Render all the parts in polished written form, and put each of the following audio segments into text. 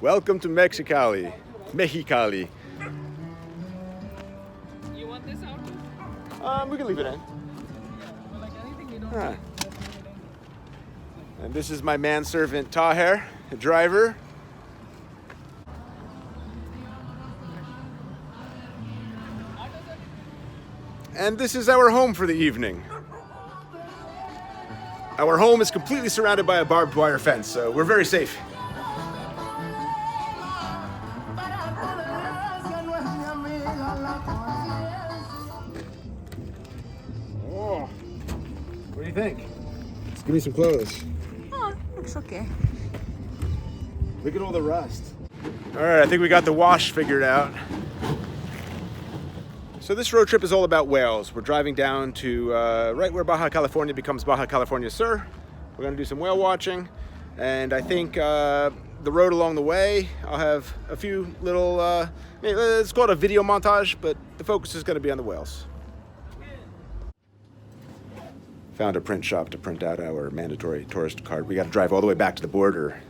Welcome to Mexicali. Mexicali. You want this out? We can leave it in. Well, like anything you don't Ah. And this is my manservant Taher, the driver. And this is our home for the evening. Our home is completely surrounded by a barbed wire fence, so we're very safe. Oh, what do you think? Let's give me some clothes. Oh, looks okay. Look at all the rust. All right, I think we got the wash figured out. So this road trip is all about whales. We're driving down to right where Baja California becomes Baja California Sur. We're gonna do some whale watching. And I think the road along the way, I'll have a few little, it's called a video montage, but the focus is gonna be on the whales. Found a print shop to print out our mandatory tourist card. We gotta drive all the way back to the border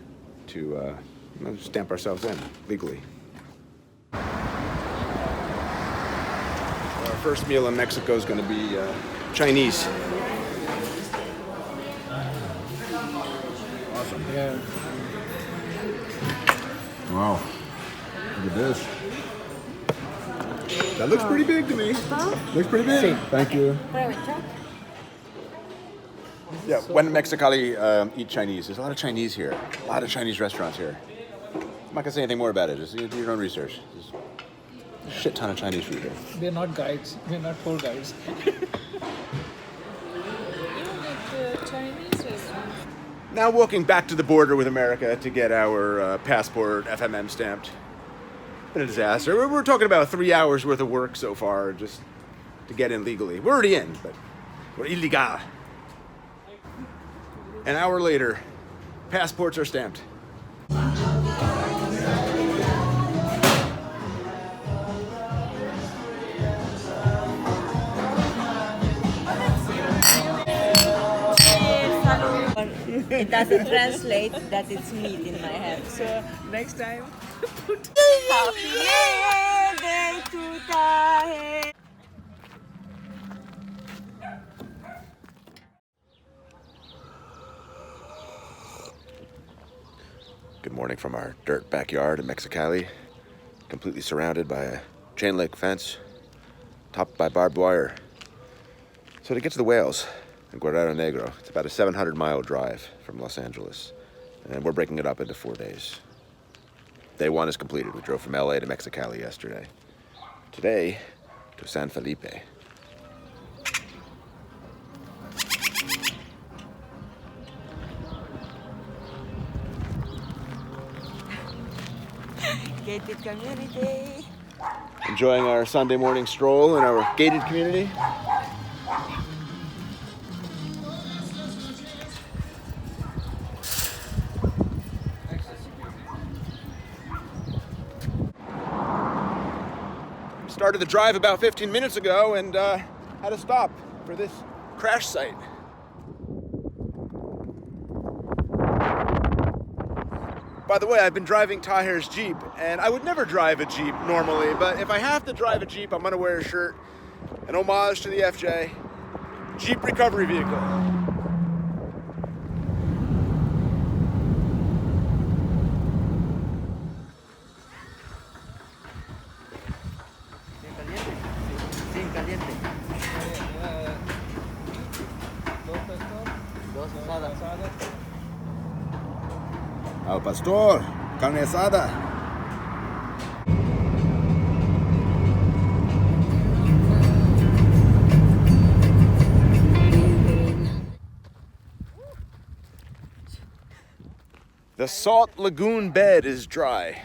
to stamp ourselves in legally. Our first meal in Mexico is going to be Chinese. Awesome. Yeah. Wow. Look at this. That looks pretty big to me. Looks pretty big. Thank you. Yeah, when in Mexicali, eat Chinese. There's a lot of Chinese here. A lot of Chinese restaurants here. I'm not going to say anything more about it. Just do your own research. There's a shit ton of Chinese food here. They're not guides. They're not tour guides. Chinese restaurant. Now walking back to the border with America to get our passport FMM stamped. Been a disaster. We're talking about 3 hours worth of work so far just to get in legally. We're already in, but we're illegal. An hour later, passports are stamped. It doesn't translate that it's meat in my head. So Next time, happy birthday to Tahe. Good morning from our dirt backyard in Mexicali, completely surrounded by a chain link fence, topped by barbed wire. So to get to the whales in Guerrero Negro, it's about a 700-mile drive from Los Angeles, and we're breaking it up into 4 days. Day one is completed. We drove from LA to Mexicali yesterday. Today, to San Felipe. Gated community. Enjoying our Sunday morning stroll in our gated community. Started the drive about 15 minutes ago and had to stop for this crash site. By the way, I've been driving Taher's Jeep, and I would never drive a Jeep normally, but if I have to drive a Jeep, I'm gonna wear a shirt, an homage to the FJ, Jeep recovery vehicle. Al pastor, carne asada. The salt lagoon bed is dry.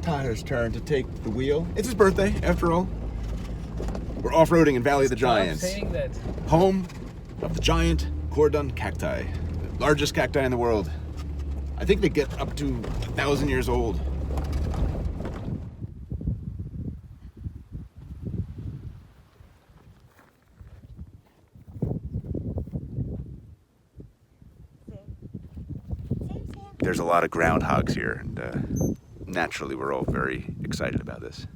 Tahir's turn to take the wheel. It's his birthday, after all. We're off-roading in Valley of the Giants, saying that. home of the giant cordon cacti, the largest cacti in the world. I think they get up to 1,000 years old. There's a lot of groundhogs here, and naturally we're all very excited about this.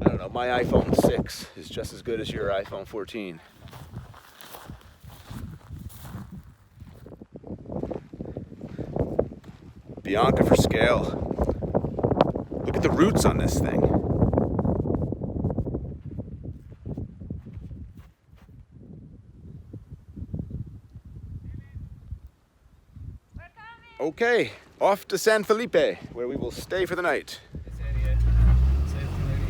I don't know, my iPhone 6 is just as good as your iPhone 14. Bianca for scale. Look at the roots on this thing. Okay, off to San Felipe, where we will stay for the night. This area. Safe already.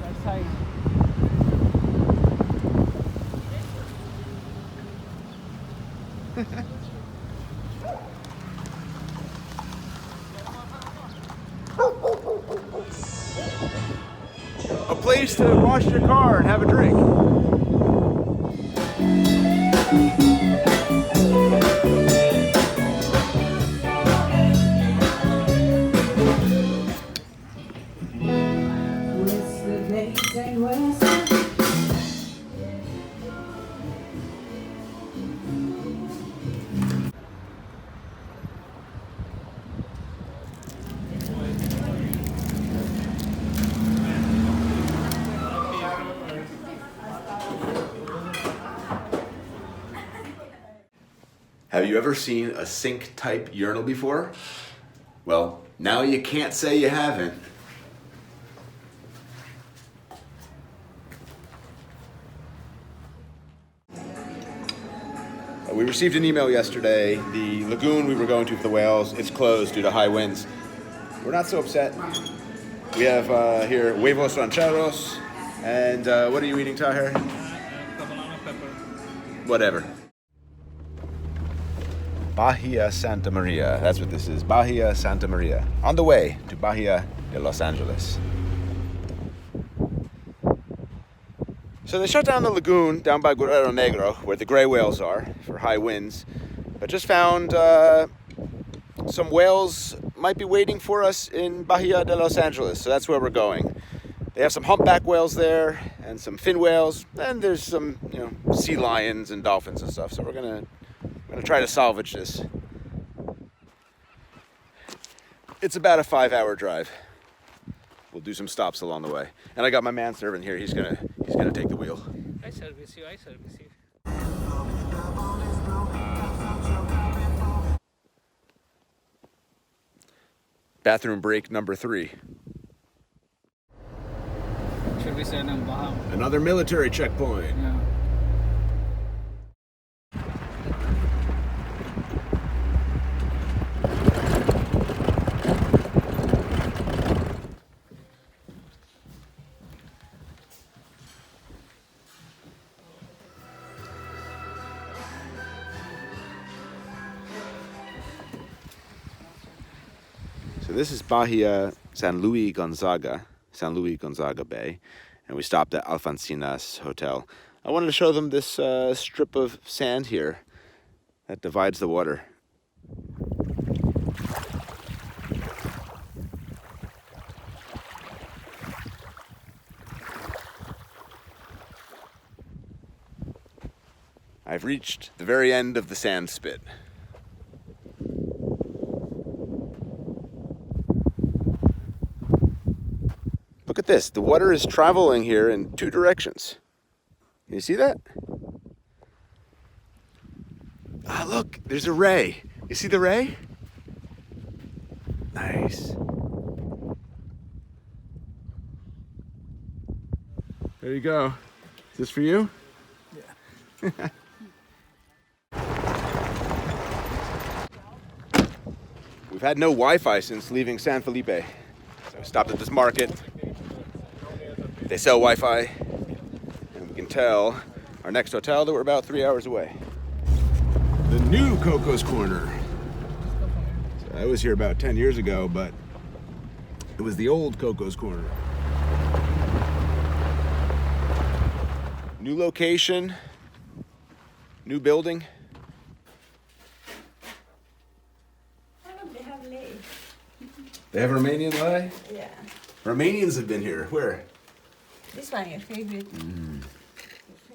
That side. A place to wash your car and have a drink. Have you ever seen a sink-type urinal before? Well, now you can't say you haven't. We received an email yesterday. The lagoon we were going to for the whales, it's closed due to high winds. We're not so upset. We have here huevos rancheros, and what are you eating, Tahir? Banana pepper. Whatever. Bahia Santa Maria, that's what this is. Bahia Santa Maria. On the way to Bahia de Los Angeles. So they shut down the lagoon down by Guerrero Negro, where the gray whales are, for high winds. But just found some whales might be waiting for us in Bahia de Los Angeles, so that's where we're going. They have some humpback whales there, and some fin whales, and there's some, sea lions and dolphins and stuff. So we're gonna try to salvage this. It's about a 5-hour drive. We'll do some stops along the way. And I got my manservant here. He's gonna take the wheel. I service you. Bathroom break number 3. Should we say in Baja? Another military checkpoint. Yeah. So this is Bahia San Luis Gonzaga Bay, and we stopped at Alfonsina's hotel. I wanted to show them this strip of sand here that divides the water. I've reached the very end of the sand spit. Look at this, the water is traveling here in two directions. Can you see that? Ah, look, there's a ray. You see the ray? Nice. There you go. Is this for you? Yeah. We've had no Wi-Fi since leaving San Felipe. So we stopped at this market. They sell Wi-Fi. And we can tell our next hotel that we're about 3 hours away. The new Coco's Corner. So I was here about 10 years ago, but it was the old Coco's Corner. New location, new building. They have lay. They have Romanian lei? Yeah. Romanians have been here. Where? This one, your favorite.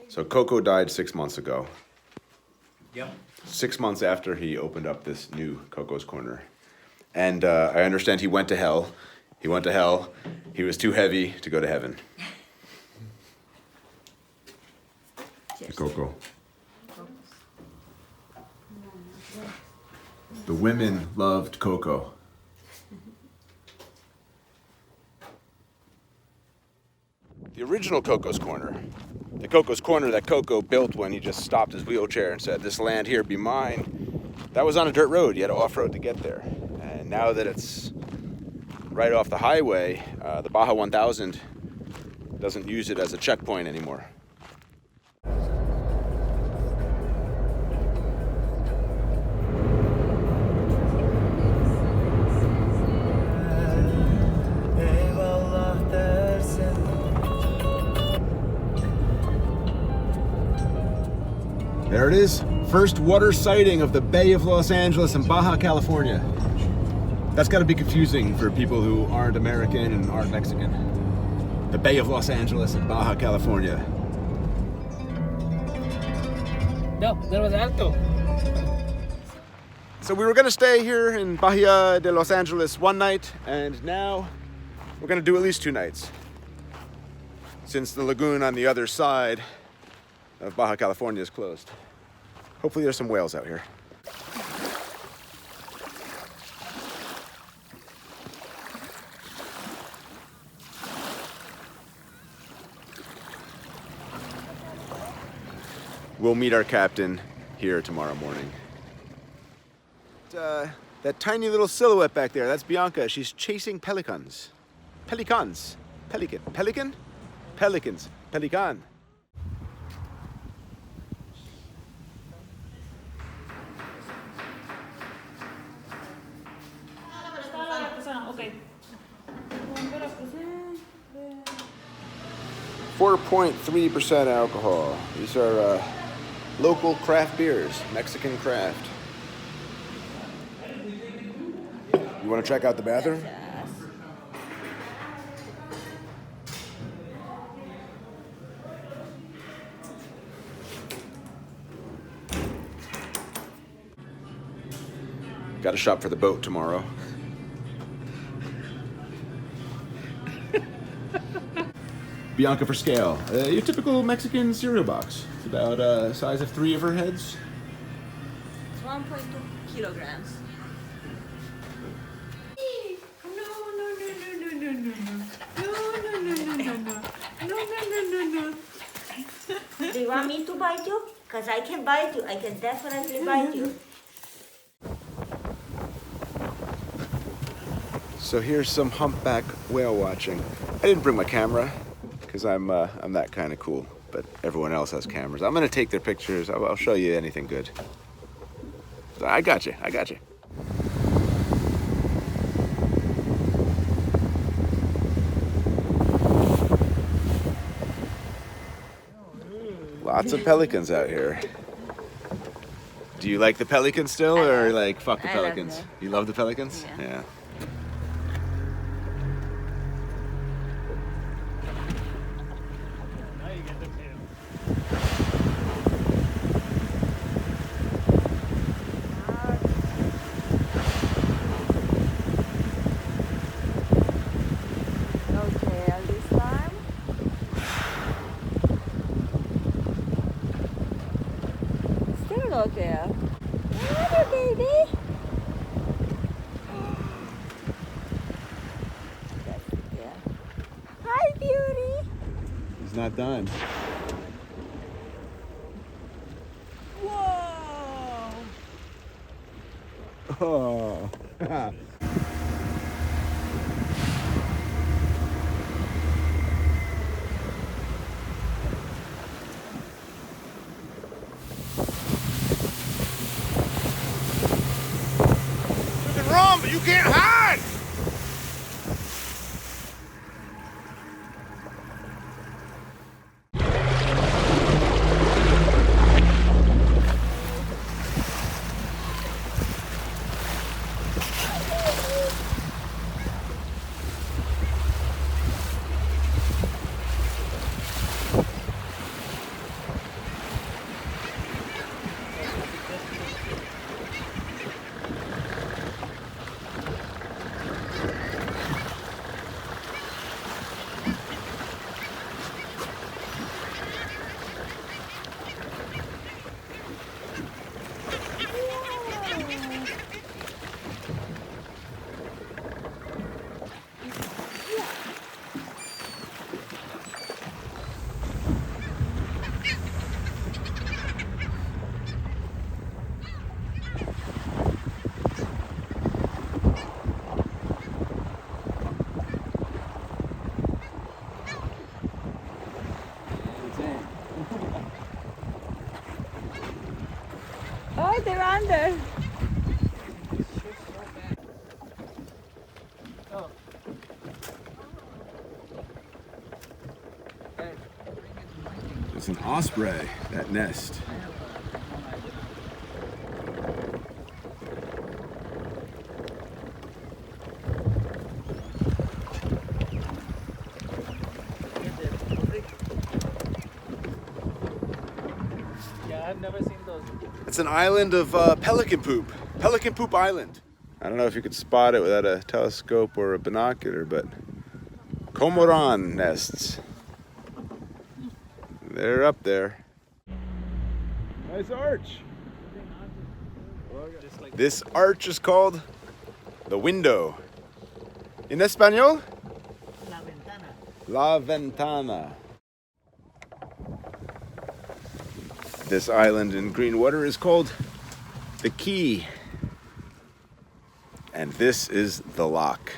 So Coco died 6 months ago. Yep. 6 months after he opened up this new Coco's Corner. And I understand he went to hell. He went to hell. He was too heavy to go to heaven. The Coco. The women loved Coco. The original Coco's Corner. The Coco's Corner that Coco built when he just stopped his wheelchair and said, "This land here be mine." That was on a dirt road. You had to off-road to get there. And now that it's right off the highway, the Baja 1000 doesn't use it as a checkpoint anymore. There it is, first water sighting of the Bay of Los Angeles in Baja California. That's got to be confusing for people who aren't American and aren't Mexican. The Bay of Los Angeles in Baja California. No, there was alto. So we were going to stay here in Bahia de Los Angeles one night, and now we're going to do at least 2 nights. Since the lagoon on the other side of Baja California is closed. Hopefully there's some whales out here. We'll meet our captain here tomorrow morning. That tiny little silhouette back there, that's Bianca. She's chasing pelicans. Pelicans. Pelican. Pelican? Pelicans. Pelican. Okay. 4.3% alcohol. These are local craft beers, Mexican craft. You want to check out the bathroom? Got to shop for the boat tomorrow. Bianca for scale. Your typical Mexican cereal box. It's about the size of 3 of her heads. It's 1.2 kilograms. Do you want me to bite you? Because I can bite you. I can definitely bite you. So here's some humpback whale watching. I didn't bring my camera because I'm that kind of cool, but everyone else has cameras. I'm gonna take their pictures. I'll show you anything good. I got you. I got you. Lots of pelicans out here. Do you like the pelicans still, or like fuck the I love pelicans? them. You love the pelicans? Yeah. Now you get the tail. Okay, at this time. Still no tail. Hi, baby. That's the tail. Hi, beauty. He's not done. Whoa. Oh. You can run, but you can't hide! Oh, they're under. Oh. It's an osprey, that nest. Yeah, I've never seen those. It's an island of pelican poop. Pelican Poop Island. I don't know if you could spot it without a telescope or a binocular, but cormorant nests. They're up there. Nice arch. This arch is called the window. In Espanol? La ventana. La Ventana. This island in green water is called the Key. And this is the lock.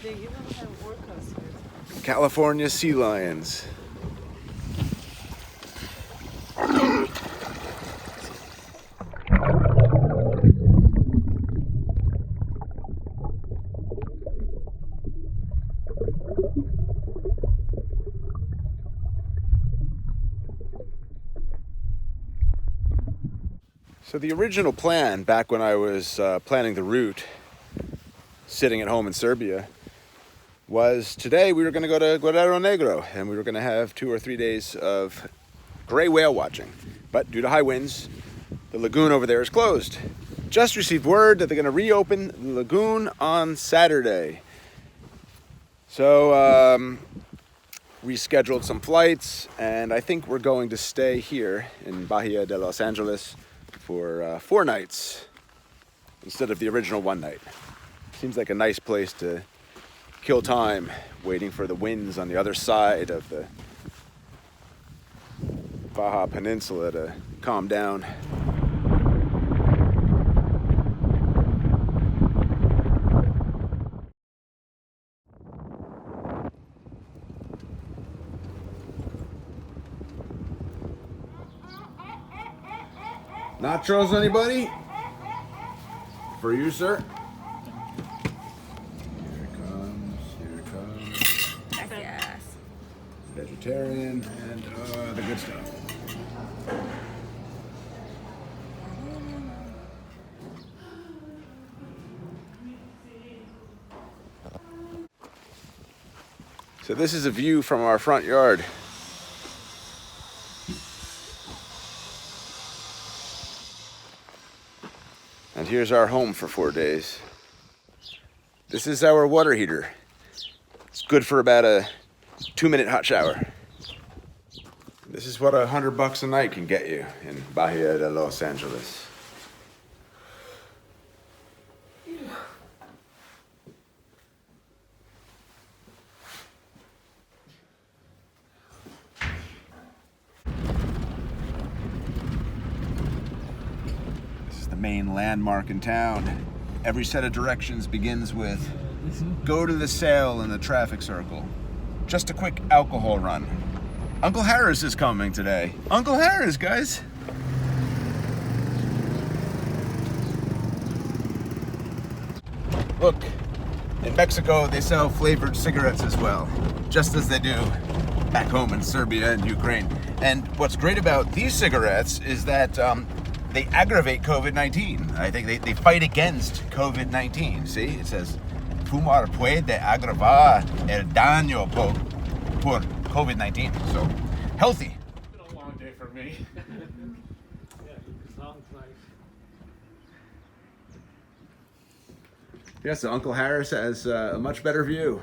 They even have workers here. California sea lions. So the original plan, back when I was planning the route, sitting at home in Serbia, was today we were going to go to Guerrero Negro and we were going to have 2 or 3 days of gray whale watching. But due to high winds, the lagoon over there is closed. Just received word that they're going to reopen the lagoon on Saturday. So rescheduled some flights, and I think we're going to stay here in Bahia de Los Angeles for 4 nights instead of the original 1 night. Seems like a nice place to kill time waiting for the winds on the other side of the Baja Peninsula to calm down. Nachos, anybody? For you, sir. Here it comes. Here it comes. Gracias. Vegetarian and the good stuff. So this is a view from our front yard. And here's our home for 4 days. This is our water heater. It's good for about a 2-minute hot shower. This is what $100 a night can get you in Bahia de Los Angeles. Main landmark in town. Every set of directions begins with go to the sale in the traffic circle. Just a quick alcohol run. Uncle Harris is coming today. Uncle Harris, guys. Look, in Mexico they sell flavored cigarettes as well, just as they do back home in Serbia and Ukraine. And what's great about these cigarettes is that they aggravate COVID-19. I think they fight against COVID-19. See, it says, fumar puede agravar el daño por COVID-19. So, healthy. It's been a long day for me. Yeah, it sounds like. Yes, so Uncle Harris has a much better view.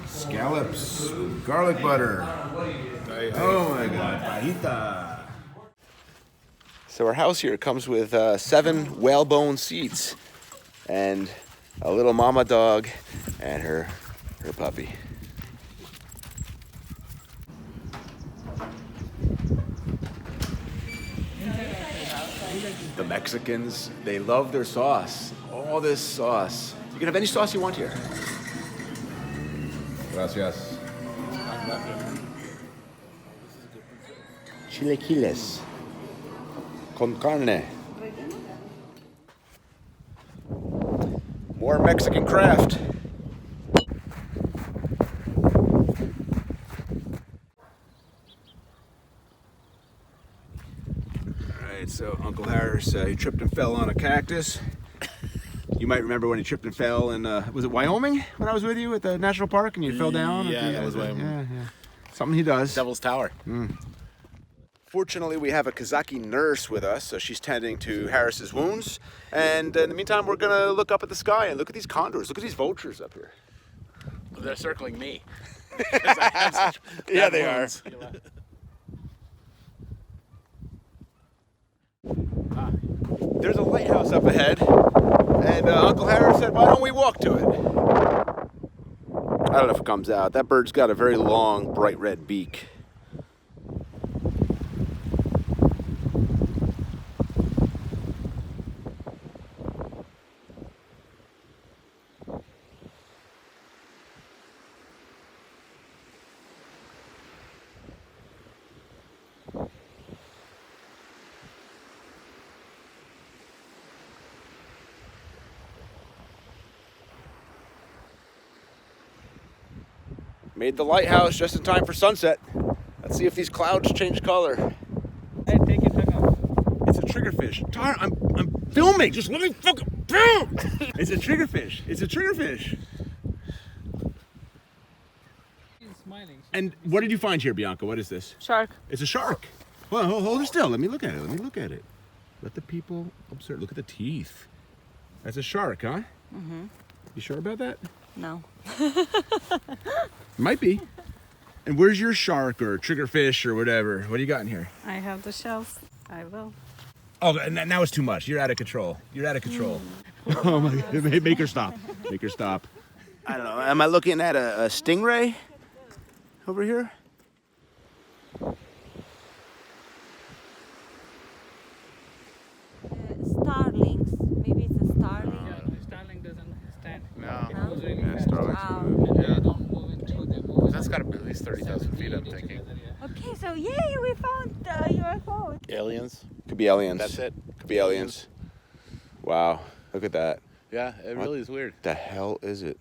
Scallops, garlic butter. Oh my God, fajita. So our house here comes with 7 whalebone seats and a little mama dog and her puppy. The Mexicans, they love their sauce. All this sauce. You can have any sauce you want here. Gracias. Chilequiles con carne. More Mexican craft. Alright, so Uncle Harris, he tripped and fell on a cactus. You might remember when he tripped and fell in, was it Wyoming when I was with you at the national park and you fell down? Yeah, that was Wyoming. Yeah. Something he does. Devil's Tower. Fortunately, we have a Kazaki nurse with us, so she's tending to Harris's wounds. And in the meantime, we're gonna look up at the sky and look at these condors. Look at these vultures up here. They're circling me. 'Cause I have such Yeah, bad they are. wounds. There's a lighthouse up ahead, and Uncle Harris said, why don't we walk to it? I don't know if it comes out. That bird's got a very long, bright red beak. Made the lighthouse just in time for sunset. Let's see if these clouds change color. Hey, take your tongue out. It's a triggerfish. Darn, I'm filming. Just let me fucking film. It's a triggerfish. It's a triggerfish. She's smiling. And what did you find here, Bianca? What is this? Shark. It's a shark. Well, hold it still. Let me look at it. Let me look at it. Let the people observe. Look at the teeth. That's a shark, huh? Mm-hmm. You sure about that? No. Might be. And where's your shark or triggerfish or whatever? What do you got in here? I have the shells. I will. Oh, and now it's too much. You're out of control. You're out of control. Oh my God. Make her stop. Make her stop. I don't know. Am I looking at a stingray over here? Starlings. Maybe it's a starling. Yeah, the starling doesn't stand. No. It moves really Yeah, fast. starlings. Wow. They don't move into they move. That's got to be at least 30,000 feet, I'm thinking. Okay, so yay, we found UFO. Aliens? Could be aliens. That's it. Could be aliens. Wow, look at that. Yeah, it really is weird. The hell is it?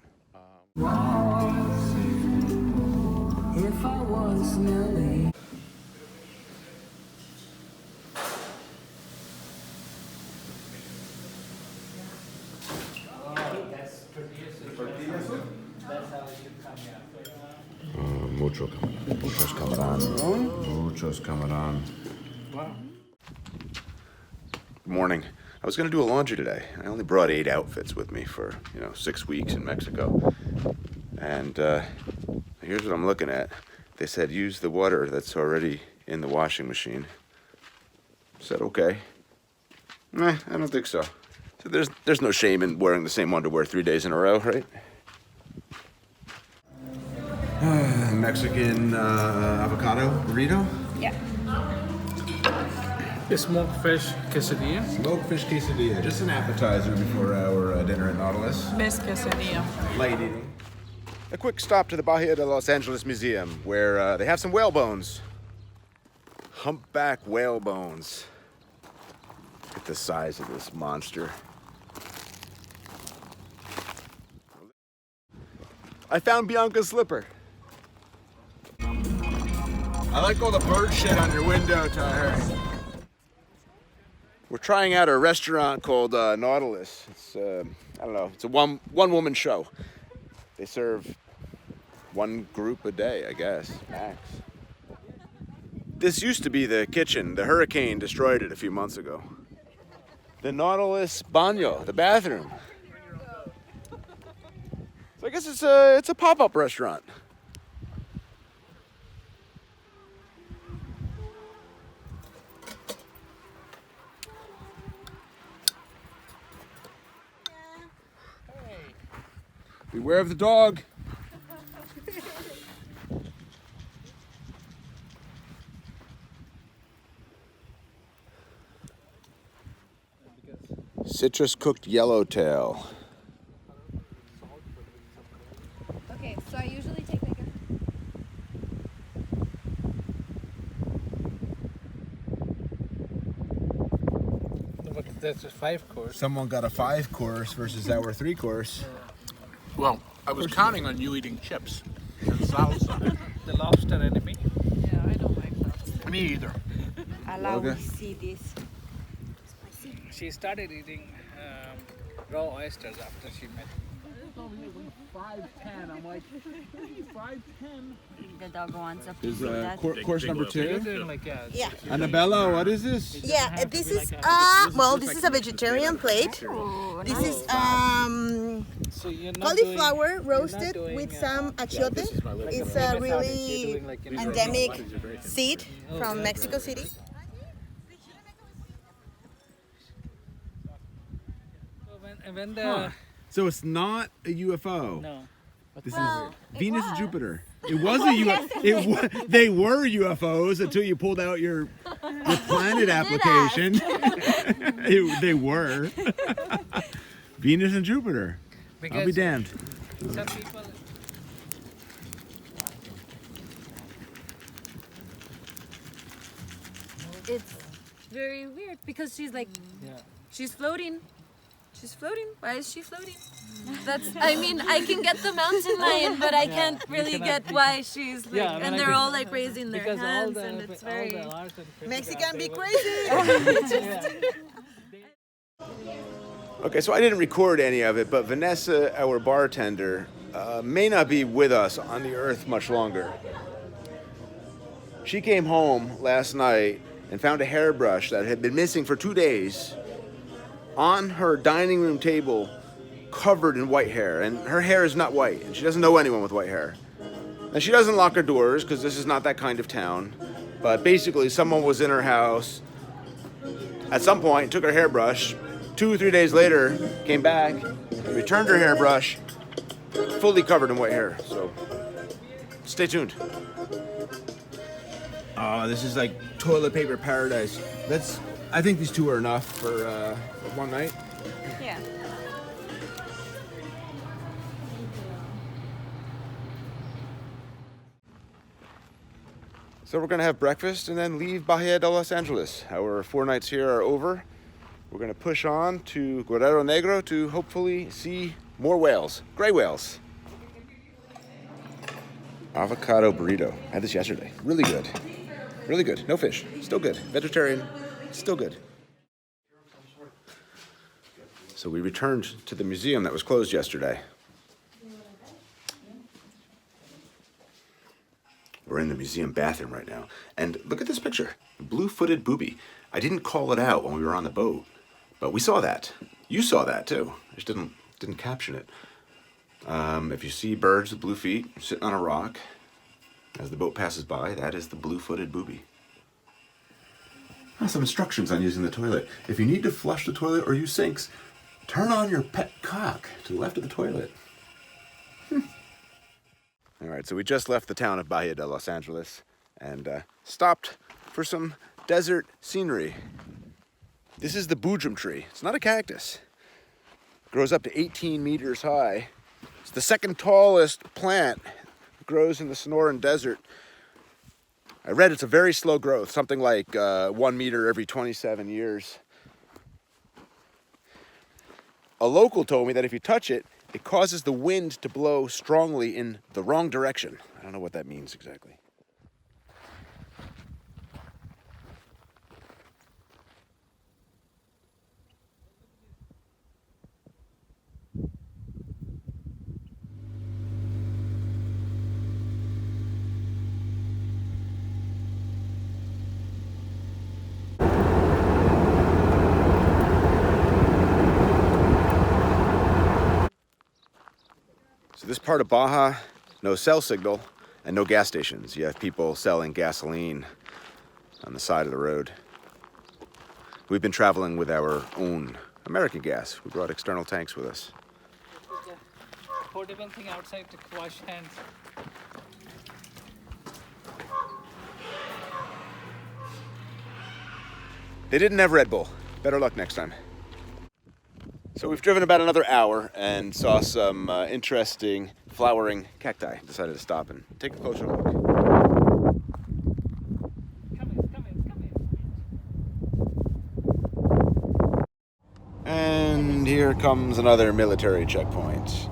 Muchos camarón. Muchos camarón. Wow. Good morning. I was going to do a laundry today. I only brought 8 outfits with me for, 6 weeks in Mexico. And here's what I'm looking at. They said use the water that's already in the washing machine. I said, okay. Nah, I don't think so. So there's no shame in wearing the same underwear 3 days in a row, right? Mexican avocado burrito. Yeah. Smoked fish quesadilla. Smoked fish quesadilla. Just an appetizer before our dinner at Nautilus. Best quesadilla. Light eating. A quick stop to the Bahia de Los Angeles Museum, where they have some whale bones. Humpback whale bones. Look at the size of this monster. I found Bianca's slipper. I like all the bird shit on your window, Tyler. We're trying out a restaurant called Nautilus. It's I don't know. It's a one woman show. They serve one group a day, I guess, max. This used to be the kitchen. The hurricane destroyed it a few months ago. The Nautilus baño, the bathroom. So I guess it's a pop-up restaurant. Beware of the dog. Citrus cooked yellowtail. Okay, so I usually take like a... No, but that's a 5-course. Someone got a 5-course versus our 3-course. Well, I was counting on you eating chips and salsa. The lobster enemy. Yeah, I don't like that. Me either. Allow me Okay. see this. She started eating raw oysters after she met. 5'10". I'm like, 5'10". The dog wants a piece Is of that. course number You're 2. doing like Yeah. Annabella, what is this? Yeah, this is well, this is a vegetarian plate. Oh, This nice. is so you're not cauliflower doing, roasted doing, with some achiote. It's a really endemic seed from Mexico City. when the Huh. So it's not a UFO. no. This Well, is it Venus was. and Jupiter. It was a UFO. They were UFOs until you pulled out your planet application. They were. Venus and Jupiter. I'll be Because damned. some people It's very weird because she's like, yeah. she's floating. She's floating. Why is she floating? That's, I mean, I can get the mountain lion, but I can't really get why she's like, Yeah, I mean, and I they're can- all like raising their Because all hands, the and it's all very. the art and Mexican be photography crazy. Okay, so I didn't record any of it, but Vanessa, our bartender, may not be with us on the earth much longer. She came home last night and found a hairbrush that had been missing for 2 days on her dining room table, covered in white hair, and her hair is not white, and she doesn't know anyone with white hair. And she doesn't lock her doors, because this is not that kind of town. But basically, someone was in her house at some point, took her hairbrush, 2 or 3 days later, came back, returned her hairbrush, fully covered in white hair. So, stay tuned. Oh, this is like toilet paper paradise. I think these 2 are enough for one night. Yeah. So we're gonna have breakfast and then leave Bahia de Los Angeles. Our 4 nights here are over. We're gonna push on to Guerrero Negro to hopefully see more whales, gray whales. Avocado burrito. I had this yesterday. Really good. Really good. No fish. Still good. Vegetarian. Still good. So we returned to the museum that was closed yesterday. We're in the museum bathroom right now. And look at this picture. Blue-footed booby. I didn't call it out when we were on the boat, but we saw that. You saw that too. I just didn't caption it. If you see birds with blue feet sitting on a rock as the boat passes by, that is the blue-footed booby. Some instructions on using the toilet. If you need to flush the toilet or use sinks, turn on your pet cock to the left of the toilet. All right, so we just left the town of Bahia de Los Angeles and stopped for some desert scenery. This is the boudrum tree. It's not a cactus. It grows up to 18 meters high. It's the second tallest plant. It grows in the Sonoran Desert. I read it's a very slow growth, something like 1 meter every 27 years. A local told me that if you touch it, it causes the wind to blow strongly in the wrong direction. I don't know what that means exactly. So this part of Baja, no cell signal and no gas stations. You have people selling gasoline on the side of the road. We've been traveling with our own American gas. We brought external tanks with us. Portable thing outside to wash hands. They didn't have Red Bull. Better luck next time. So we've driven about another hour and saw some interesting flowering cacti. Decided to stop and take a closer look. And here comes another military checkpoint.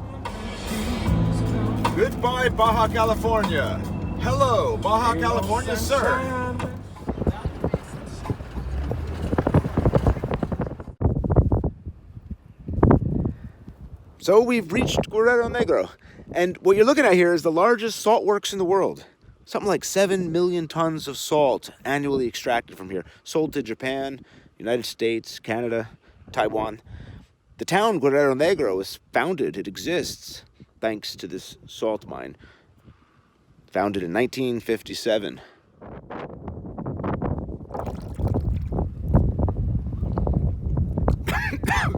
Goodbye, Baja California. Hello, Baja California, sir. So we've reached Guerrero Negro, and what you're looking at here is the largest salt works in the world. Something like 7 million tons of salt annually extracted from here, sold to Japan, United States, Canada, Taiwan. The town Guerrero Negro is founded, it exists, thanks to this salt mine. Founded in 1957.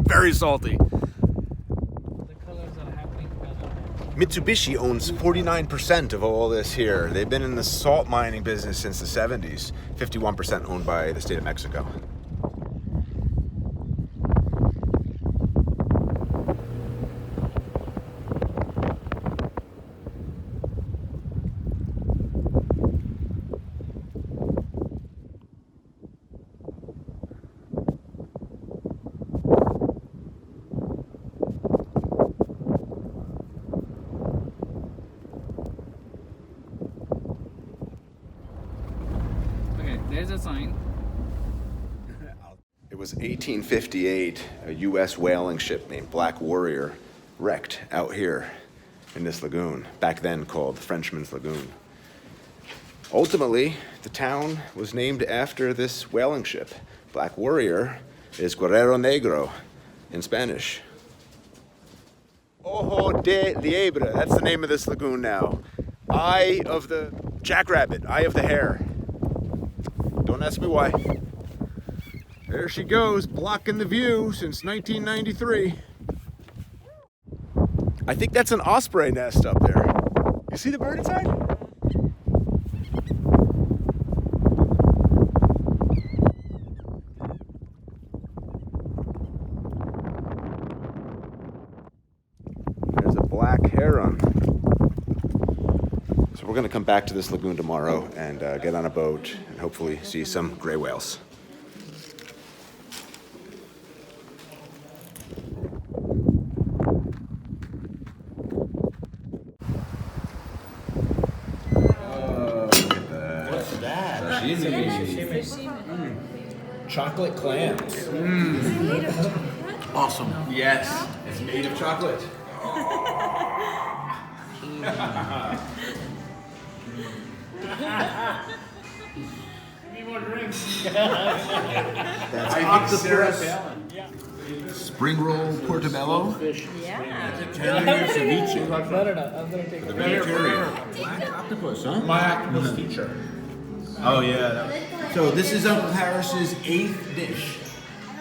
Very salty. Mitsubishi owns 49% of all this here. They've been in the salt mining business since the 70s. 51% owned by the state of Mexico. There's a sign. It was 1858. A U.S. whaling ship named Black Warrior wrecked out here in this lagoon, back then called Frenchman's Lagoon. Ultimately, the town was named after this whaling ship. – Black Warrior is Guerrero Negro in Spanish. Ojo de Liebre, that's the name of this lagoon now. Eye of the jackrabbit, eye of the hare. Don't ask me why. There she goes, blocking the view since 1993. I think that's an osprey nest up there. You see the bird inside? There's a black heron. So we're gonna come back to this lagoon tomorrow and get on a boat and hopefully see some gray whales. Chocolate clams. Awesome. Yes, it's made of chocolate. Need more drinks. That's octopus. Spring roll portobello. Yeah. Italian ceviche. No, I'm gonna take it. Black octopus, huh? My octopus teacher. Oh yeah. So this is Uncle Harris's 8th dish.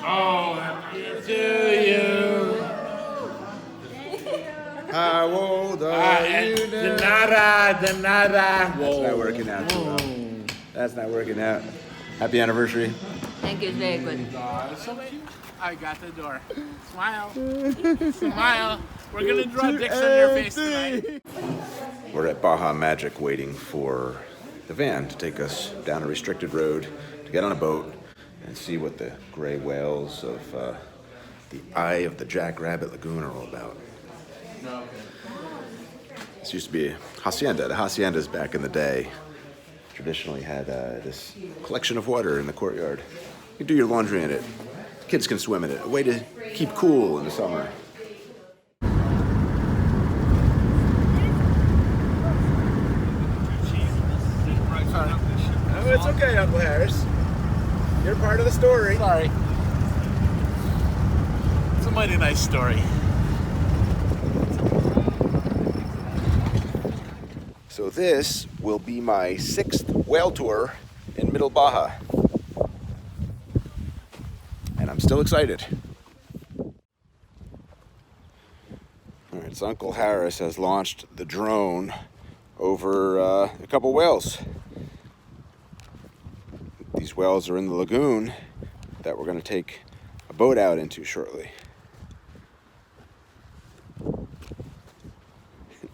Oh, happy to you. How old are you now? De nada. That's not working out too well. That's not working out. Happy anniversary. Thank you, it's very good. I got the door. Smile. Smile. We're gonna draw dicks on your face tonight. We're at Baja Magic waiting for the van to take us down a restricted road to get on a boat and see what the gray whales of the Eye of the Jackrabbit Lagoon are all about. This used to be a hacienda. The haciendas back in the day traditionally had this collection of water in the courtyard. You can do your laundry in it. Kids can swim in it. A way to keep cool in the summer. Oh, it's okay, Uncle Harris. You're part of the story. Sorry. It's a mighty nice story. So this will be my 6th whale tour in Middle Baja. And I'm still excited. All right, so Uncle Harris has launched the drone over a couple whales. These whales are in the lagoon that we're going to take a boat out into shortly.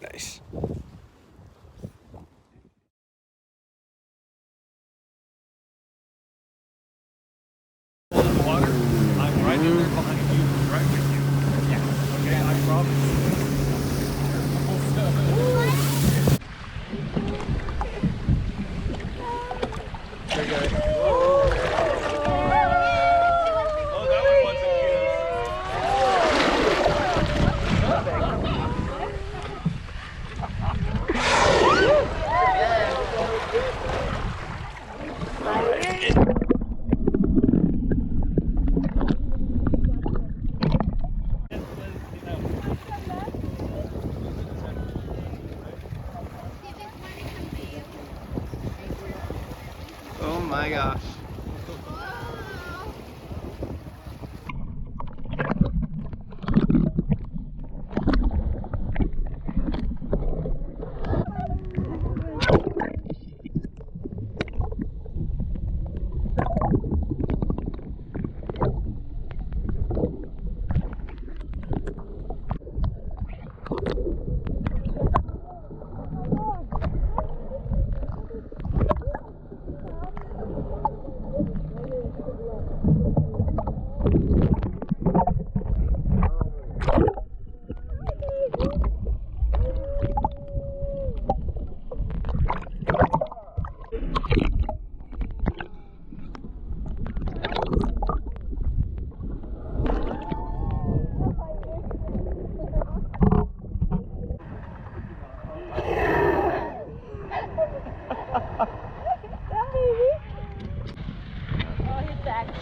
Nice. Water. I'm right in there behind you, right with you. Yeah. Okay, I promise. Oh, that one wasn't Oh my gosh.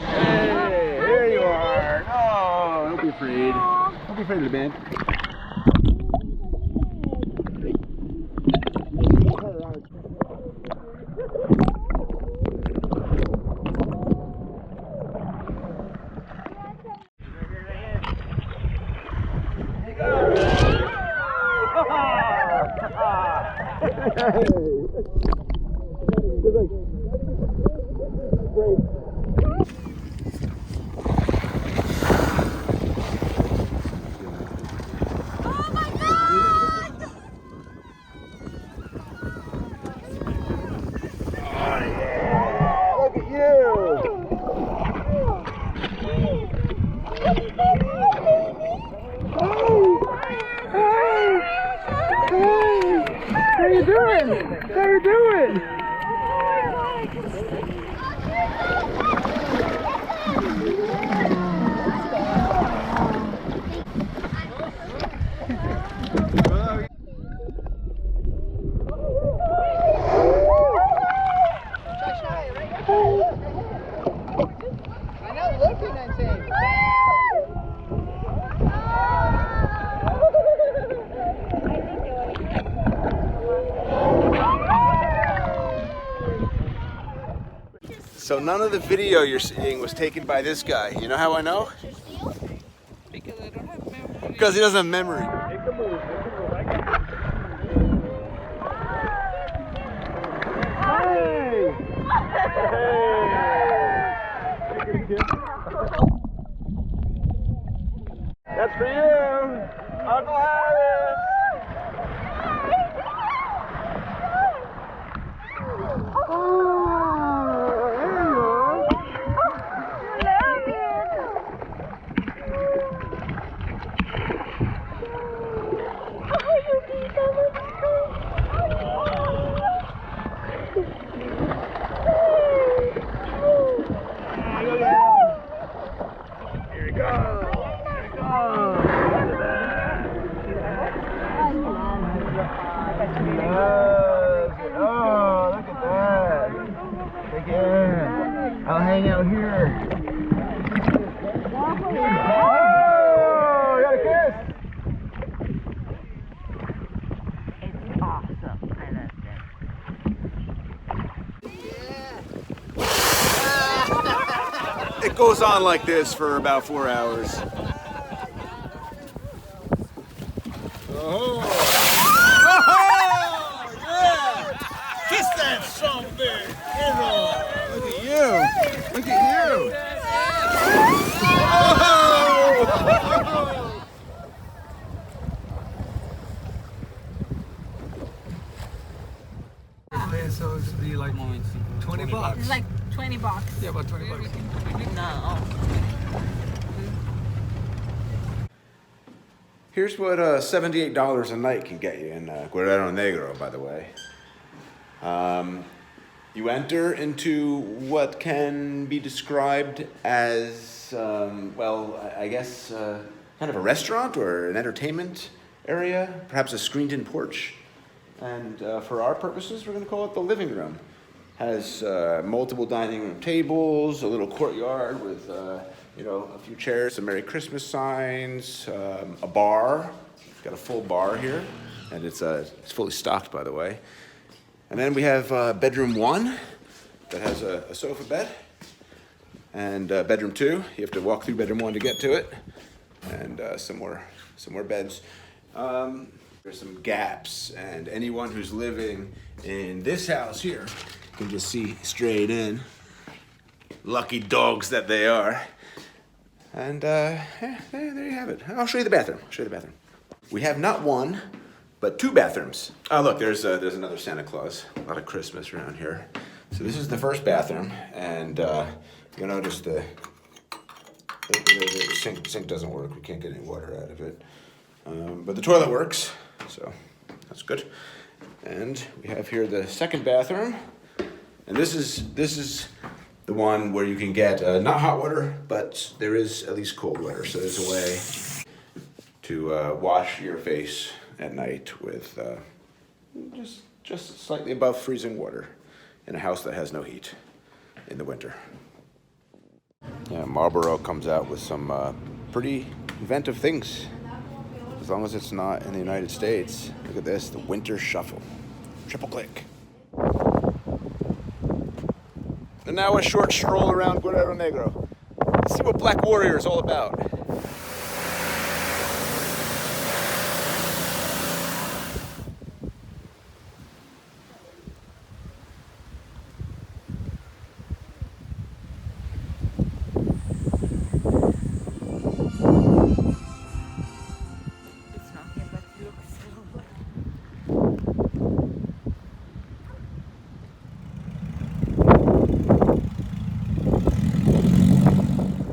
Hey, there you are. Oh, don't be afraid. Don't be afraid of the band. So none of the video you're seeing was taken by this guy. You know how I know? Because I don't have memory. Because he doesn't have memory. That's for you, Uncle Harris. I'll hang out here. Oh, I got a kiss. It's awesome. I love it. It goes on like this for about 4 hours. Kiss that son of a bitch. Look at you! Look at you! So it's be like 20 bucks. It's like 20 bucks. Yeah, about 20 bucks. No. Here's what $78 a night can get you in Guerrero Negro, by the way. You enter into what can be described as, well, I guess, kind of a restaurant or an entertainment area, perhaps a screened-in porch. And for our purposes, we're going to call it the living room. Has multiple dining room tables, a little courtyard with, you know, a few chairs, some Merry Christmas signs, a bar. It's got a full bar here, and it's fully stocked, by the way. And then we have bedroom 1 that has a sofa bed, and bedroom 2. You have to walk through bedroom 1 to get to it, and some more beds. There's some gaps, and anyone who's living in this house here can just see straight in. Lucky dogs that they are. And yeah, there you have it. I'll show you the bathroom. We have not 1, but 2 bathrooms. Oh, look, there's another Santa Claus. A lot of Christmas around here. So this is the first bathroom, and you'll notice the sink doesn't work. We can't get any water out of it. But the toilet works, so that's good. And we have here the second bathroom, and this is the one where you can get not hot water, but there is at least cold water. So there's a way to wash your face at night with just slightly above freezing water in a house that has no heat in the winter. Yeah, Marlboro comes out with some pretty inventive things. As long as it's not in the United States. Look at this, the Winter Shuffle. Triple click. And now a short stroll around Guerrero Negro. Let's see what Black Warrior is all about.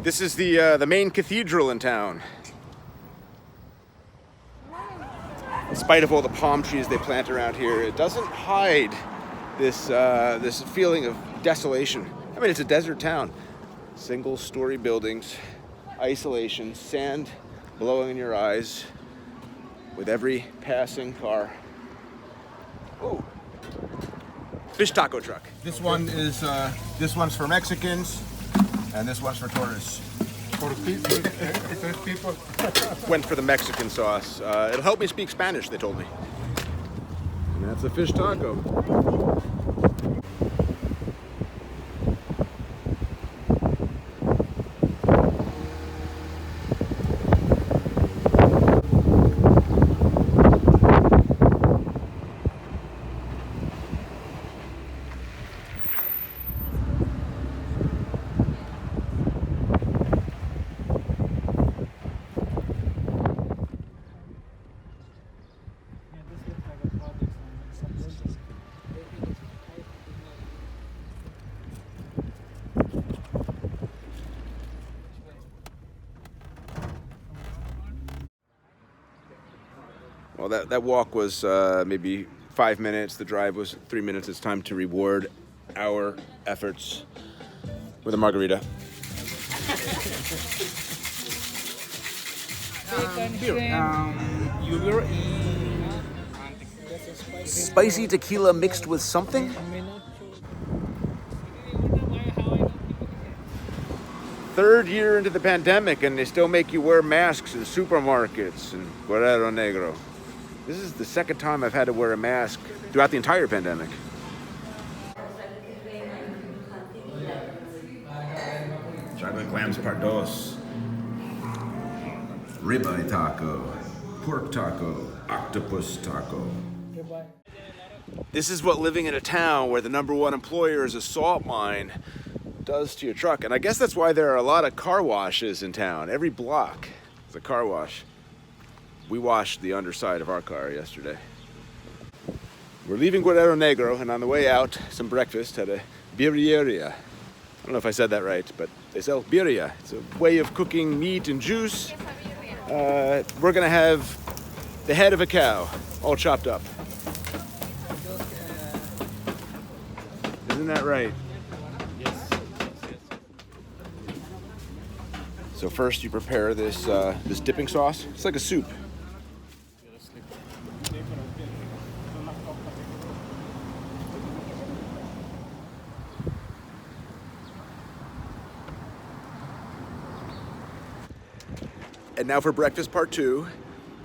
This is the main cathedral in town. In spite of all the palm trees they plant around here, it doesn't hide this feeling of desolation. I mean, it's a desert town. Single-story buildings, isolation, sand blowing in your eyes with every passing car. Oh, fish taco truck. This one is this one's for Mexicans, and this one's for tourists. For people. Went for the Mexican sauce. It'll help me speak Spanish, they told me. And that's a fish taco. Well, that walk was maybe 5 minutes. The drive was 3 minutes. It's time to reward our efforts with a margarita. Spicy tequila mixed with something? Third year into the pandemic, and they still make you wear masks in supermarkets in Guerrero Negro. This is the second time I've had to wear a mask throughout the entire pandemic. Chocolate clams part dos. Ribeye taco. Pork taco. Octopus taco. This is what living in a town where the #1 employer is a salt mine does to your truck. And I guess that's why there are a lot of car washes in town. Every block is a car wash. We washed the underside of our car yesterday. We're leaving Guerrero Negro, and on the way out, some breakfast at a birreria. I don't know if I said that right, but they sell birria. It's a way of cooking meat and juice. We're gonna have the head of a cow, all chopped up. Isn't that right? So first you prepare this this dipping sauce. It's like a soup. And now for breakfast part 2,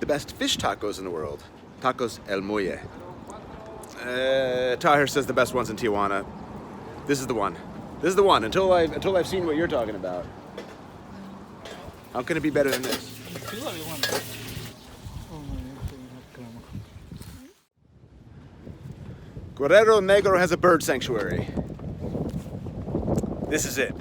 the best fish tacos in the world. Tacos El Muelle. Tahir says the best one's in Tijuana. This is the one. This is the one, until I've seen what you're talking about. How can it be better than this? Guerrero Negro has a bird sanctuary. This is it.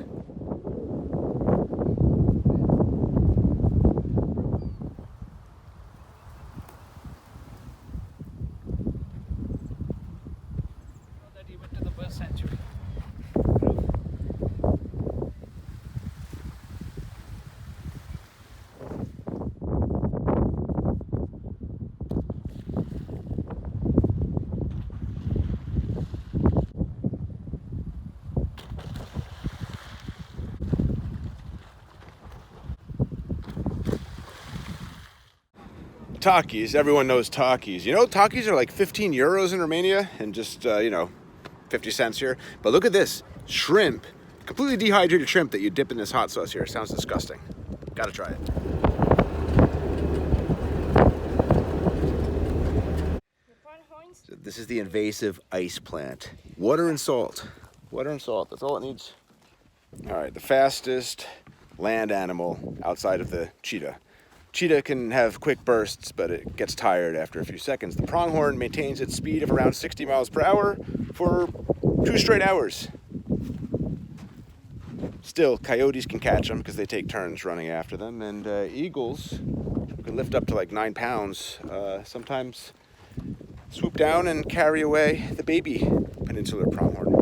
Takis, everyone knows Takis. You know, Takis are like 15 euros in Romania and just, 50 cents here. But look at this, shrimp, completely dehydrated shrimp that you dip in this hot sauce here. Sounds disgusting. Gotta try it. So this is the invasive ice plant. Water and salt. Water and salt, that's all it needs. All right, the fastest land animal outside of the cheetah. Cheetah can have quick bursts, but it gets tired after a few seconds. The pronghorn maintains its speed of around 60 miles per hour for 2 straight hours. Still, coyotes can catch them because they take turns running after them, and eagles, who can lift up to like 9 pounds, sometimes swoop down and carry away the baby peninsular pronghorn.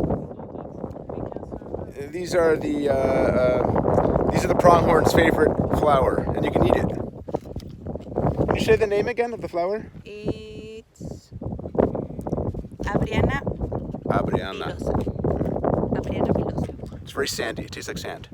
These are the These are the pronghorn's favorite flower, and you can eat it. Can you say the name again of the flower? It's Abriana Abriana. pilosa. Abriana pilosa. It's very sandy. It tastes like sand.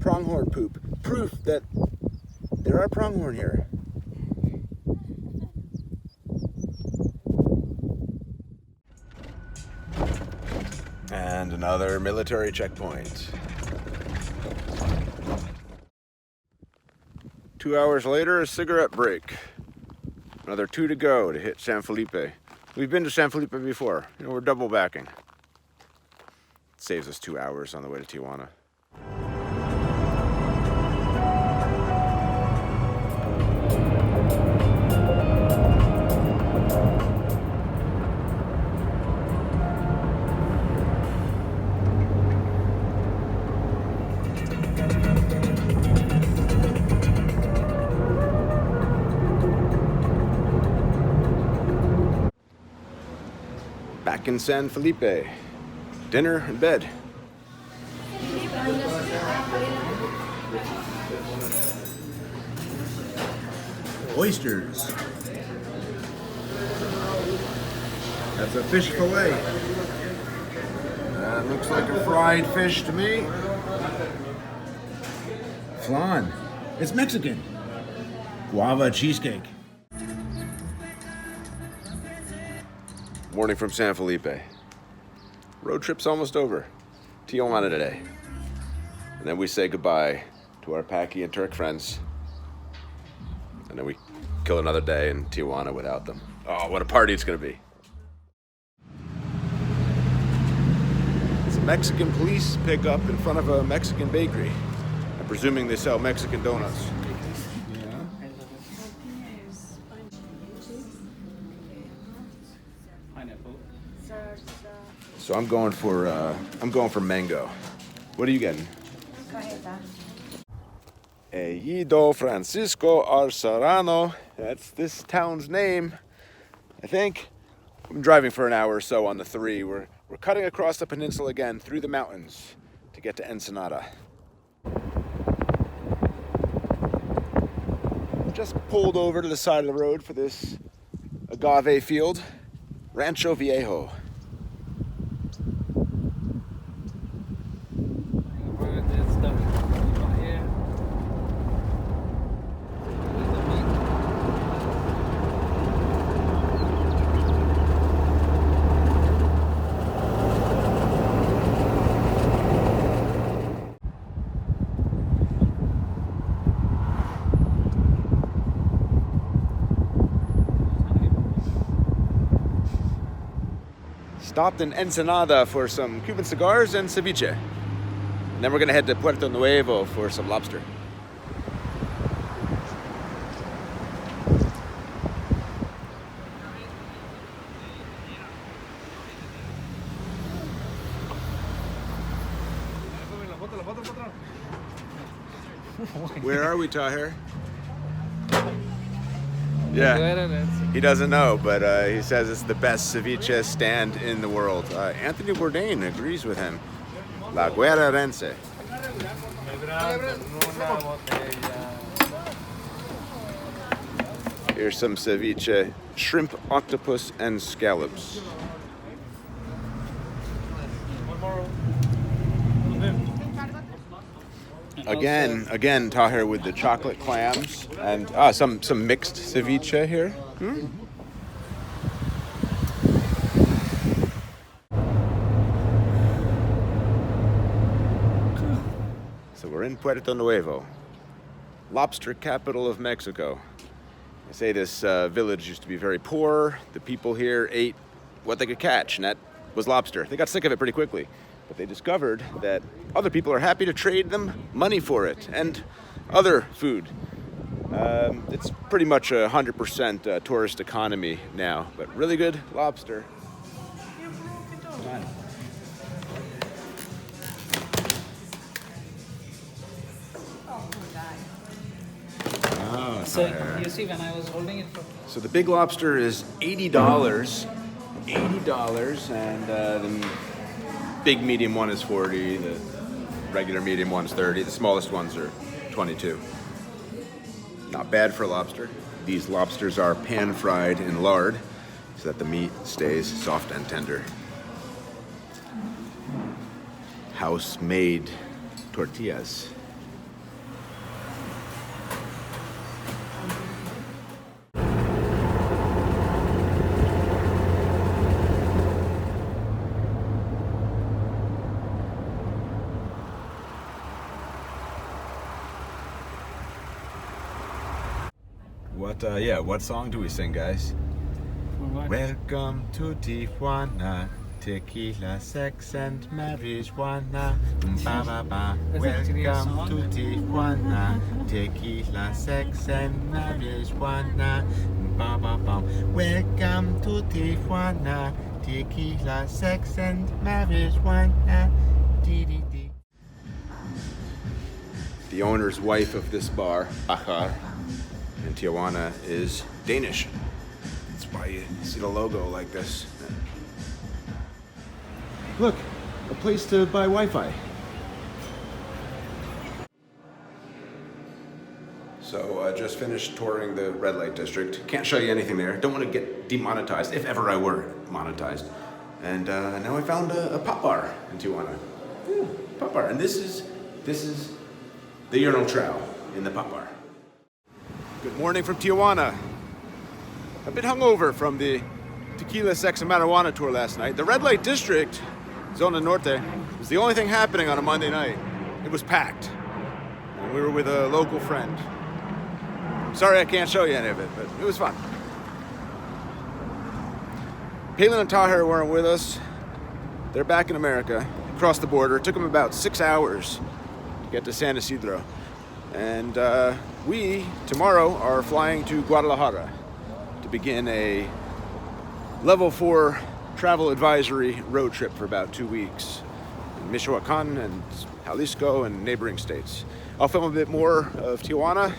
Pronghorn poop. Proof that there are pronghorn here. And another military checkpoint. 2 hours later, a cigarette break. Another 2 to go to hit San Felipe. We've been to San Felipe before. You know, we're double backing. It saves us 2 hours on the way to Tijuana. Back in San Felipe. Dinner and bed. Oysters. That's a fish fillet. That looks like a fried fish to me. Flan. It's Mexican. Guava cheesecake. Morning from San Felipe. Road trip's almost over. Tijuana today. And then we say goodbye to our Paki and Turk friends. And then we kill another day in Tijuana without them. Oh, what a party it's gonna be. It's a Mexican police pickup in front of a Mexican bakery. I'm presuming they sell Mexican donuts. So I'm going for mango. What are you getting? Ejido Francisco Arzarano. That's this town's name, I think. I'm driving for an hour or so on the 3. We're cutting across the peninsula again through the mountains to get to Ensenada. Just pulled over to the side of the road for this agave field, Rancho Viejo. Stopped in Ensenada for some Cuban cigars and ceviche. And then we're gonna head to Puerto Nuevo for some lobster. Where are we, Tahir? Yeah, he doesn't know, but he says it's the best ceviche stand in the world. Anthony Bourdain agrees with him. La Guerrerense. Here's some ceviche, shrimp, octopus, and scallops. Again, Tahir with the chocolate clams and some mixed ceviche here. So we're in Puerto Nuevo, lobster capital of Mexico. They say this village used to be very poor. The people here ate what they could catch, and that was lobster. They got sick of it pretty quickly. But they discovered that other people are happy to trade them money for it and other food. It's pretty much 100% tourist economy now, but really good lobster. Come on. So you see, when I was holding it from So the big lobster is $80. $80, and the big medium one is 40. The regular medium one's 30. The smallest ones are 22. Not bad for lobster. These lobsters are pan-fried in lard so that the meat stays soft and tender. House-made tortillas. What song do we sing, guys? Welcome to Tijuana, tequila, sex, and marijuana. Ba ba ba. Welcome to Tijuana, tequila, sex, and marijuana. Ba ba ba. Welcome to Tijuana, tequila, sex, and marijuana. Dee dee dee. The owner's wife of this bar, Baja in Tijuana, is Danish. That's why you see the logo like this. Look, a place to buy Wi-Fi. So just finished touring the red light district. Can't show you anything there. Don't want to get demonetized, if ever I were monetized. And now I found a pop bar in Tijuana. Yeah, pop bar. And this is the urinal trowel in the pop bar. Good morning from Tijuana. A bit hungover from the tequila, sex, and marijuana tour last night. The red light district, Zona Norte, was the only thing happening on a Monday night. It was packed. And we were with a local friend. Sorry I can't show you any of it, but it was fun. Palin and Tahir weren't with us. They're back in America, across the border. It took them about 6 hours to get to San Isidro. And we, tomorrow, are flying to Guadalajara to begin a level 4 travel advisory road trip for about 2 weeks. In Michoacan and Jalisco and neighboring states. I'll film a bit more of Tijuana,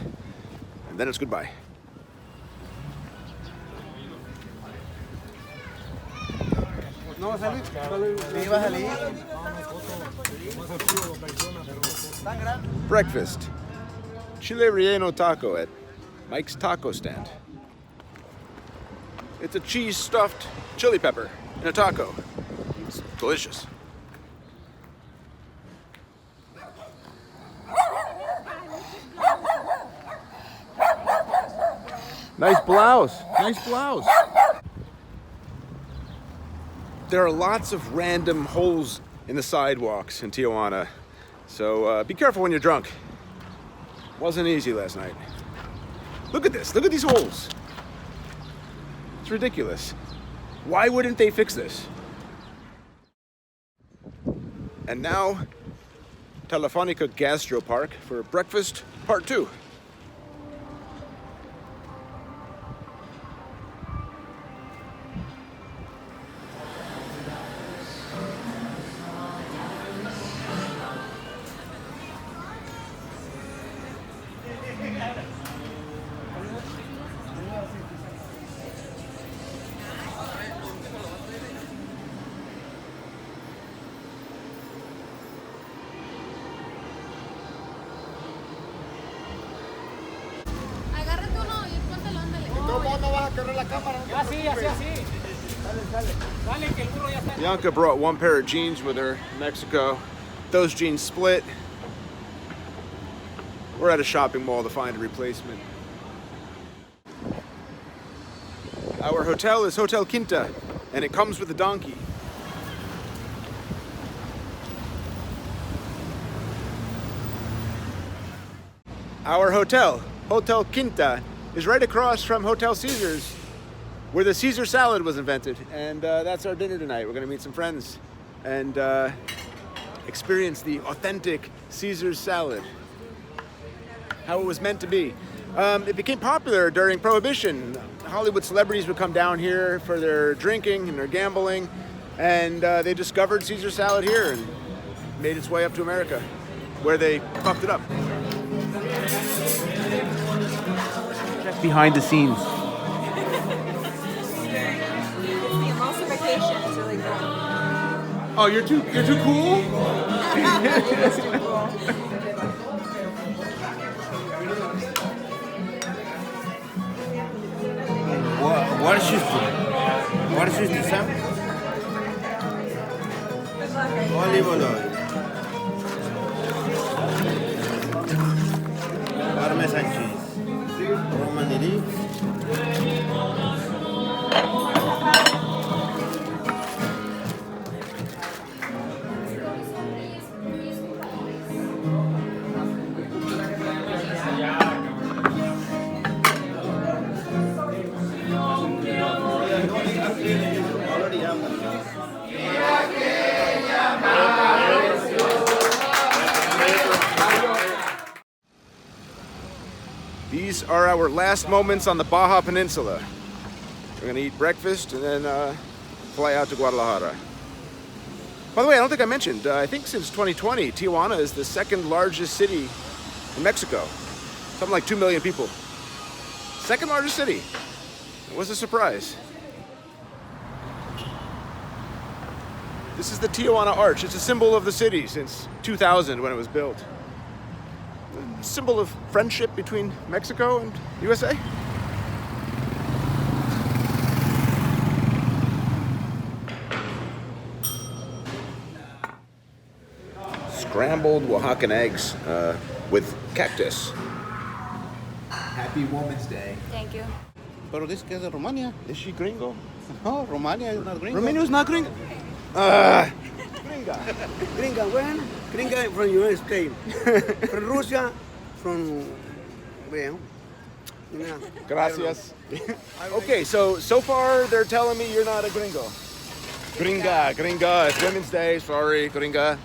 and then it's goodbye. Breakfast. Chile relleno taco at Mike's Taco Stand. It's a cheese-stuffed chili pepper in a taco. It's delicious. Nice blouse. Nice blouse. There are lots of random holes in the sidewalks in Tijuana, so be careful when you're drunk. Wasn't easy last night. Look at this. Look at these holes. It's ridiculous. Why wouldn't they fix this? And now, Telefonica Gastro Park for breakfast part 2. Bianca brought one pair of jeans with her in Mexico. Those jeans split. We're at a shopping mall to find a replacement. Our hotel is Hotel Quinta, and it comes with a donkey. Our hotel, Hotel Quinta, is right across from Hotel Caesars, where the Caesar salad was invented. And that's our dinner tonight. We're gonna meet some friends and experience the authentic Caesar salad. How it was meant to be. It became popular during Prohibition. Hollywood celebrities would come down here for their drinking and their gambling, and they discovered Caesar salad here and made its way up to America, where they fucked it up. behind the scenes. It's the emulsification. It's really good. Oh, you're too cool? It is too cool. What is this? What is this? Olive oil. Parmesan cheese. Roman leaf. These are our last moments on the Baja Peninsula. We're gonna eat breakfast and then fly out to Guadalajara. By the way, I don't think I mentioned, I think since 2020, Tijuana is the second largest city in Mexico. Something like 2 million people. Second largest city. It was a surprise. This is the Tijuana Arch. It's a symbol of the city since 2000 when it was built. A symbol of friendship between Mexico and USA. Scrambled Oaxacan eggs with cactus. Happy Women's Day. Thank you. Pero this is Romania. Is she gringo? No, Romania is not gringo. Romania's not gringo? Gringa, when? Gringa from United States. From Russia, from, well, yeah. Gracias. Okay, so far they're telling me you're not a gringo. Gringa, it's Women's Day, sorry, gringa.